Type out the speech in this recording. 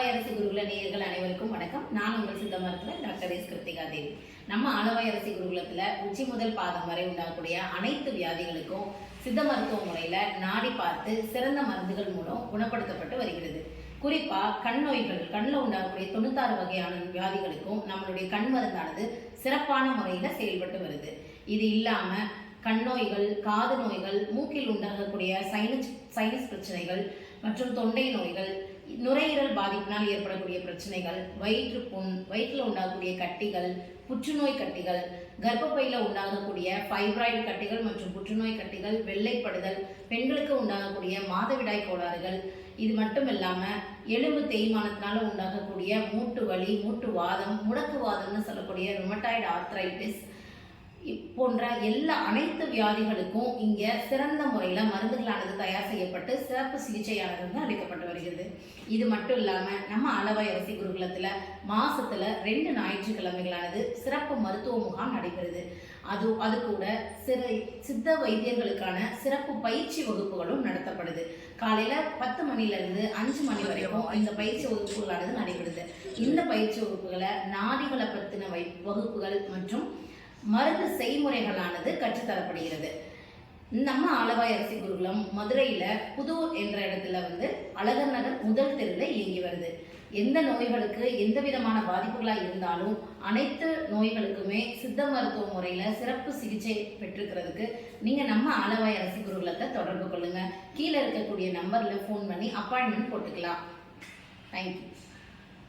ஆலவாய் அரசி குருகுல நேயர்கள் அனைவருக்கும் வணக்கம். நான் உங்கள் சித்த மருத்துவர் டாக்டர் எஸ் கிருத்திகா தேவி. நம்ம ஆலவாய் அரசி குருகுலத்துல உச்சி முதல் பாதம் வரை உண்டாகக்கூடிய அனைத்து வியாதிகளுக்கும் சித்த மருத்துவ முறையில நாடி பார்த்து சிறந்த மருந்துகள் மூலம் குணப்படுத்தப்பட்டு வருகிறது. குறிப்பா கண் நோய்கள், கண்ணில் உண்டாகக்கூடிய 96 வகையான வியாதிகளுக்கும் நம்மளுடைய கண் மருந்தானது சிறப்பான முறையில செயல்பட்டு வருது. இது இல்லாம கண் நோய்கள், காது நோய்கள், மூக்கில் உண்டாகக்கூடிய சைனஸ் பிரச்சனைகள் மற்றும் தொண்டை நோய்கள், நுரையீரல் பாதிப்பினால் ஏற்படக்கூடிய பிரச்சனைகள், வயிற்றுப்புண், வயிற்றில் உண்டாகக்கூடிய கட்டிகள், புற்றுநோய் கட்டிகள், கர்ப்பப்பையில் உண்டாகக்கூடிய ஃபைப்ராய்டு கட்டிகள் மற்றும் புற்றுநோய் கட்டிகள், வெள்ளைப்படுதல், பெண்களுக்கு உண்டாகக்கூடிய மாதவிடாய் கோளாறுகள், இது மட்டும் இல்லாமல் எலும்பு தேய்மானத்தினால உண்டாகக்கூடிய மூட்டு வலி, மூட்டு வாதம், முடக்குவாதம்னு சொல்லக்கூடிய ருமட்டாய்டு ஆர்த்ரைட்டிஸ் போன்ற அனைத்து வியாதிகளுக்கும் இங்க சிறந்த முறையில மருந்துகளானது தயார் செய்யப்பட்டு சிறப்பு சிகிச்சையானது அளிக்கப்பட்டு வருகிறது. இது மட்டும் இல்லாம நம்ம ஆலவாய் அரசி குருகுலத்துல மாசத்துல 2 ஞாயிற்றுக்கிழமைகளானது சிறப்பு மருத்துவ முகாம் நடைபெறுது. அது கூட சித்த வைத்தியர்களுக்கான சிறப்பு பயிற்சி வகுப்புகளும் நடத்தப்படுது. காலையில 10 மணிலிருந்து 5 மணி வரைக்கும் இந்த பயிற்சி வகுப்புகளானது நடைபெறுது. இந்த பயிற்சி வகுப்புகளை நாடிகளை பற்றின வகுப்புகள் மற்றும் மருந்து செய்முறைகளானது கற்றுத்தரப்படுகிறது. நம்ம ஆலவாய் அரசி குருகுலம் மதுரையில புதூர் என்ற இடத்துல அழகர் நகர் முதல் தெருவில் இயங்கி வருது. எந்த நோய்களுக்கு எந்த விதமான பாதிப்புகளாக இருந்தாலும் அனைத்து நோய்களுக்குமே சித்த மருத்துவ முறையில சிறப்பு சிகிச்சை பெற்றுக்கிறதுக்கு நீங்க நம்ம ஆலவாய் அரசி குருகுலத்தை தொடர்பு கொள்ளுங்க. கீழே இருக்கக்கூடிய நம்பர்ல ஃபோன் பண்ணி அப்பாயின்மெண்ட் போட்டுக்கலாம். தேங்க்யூ.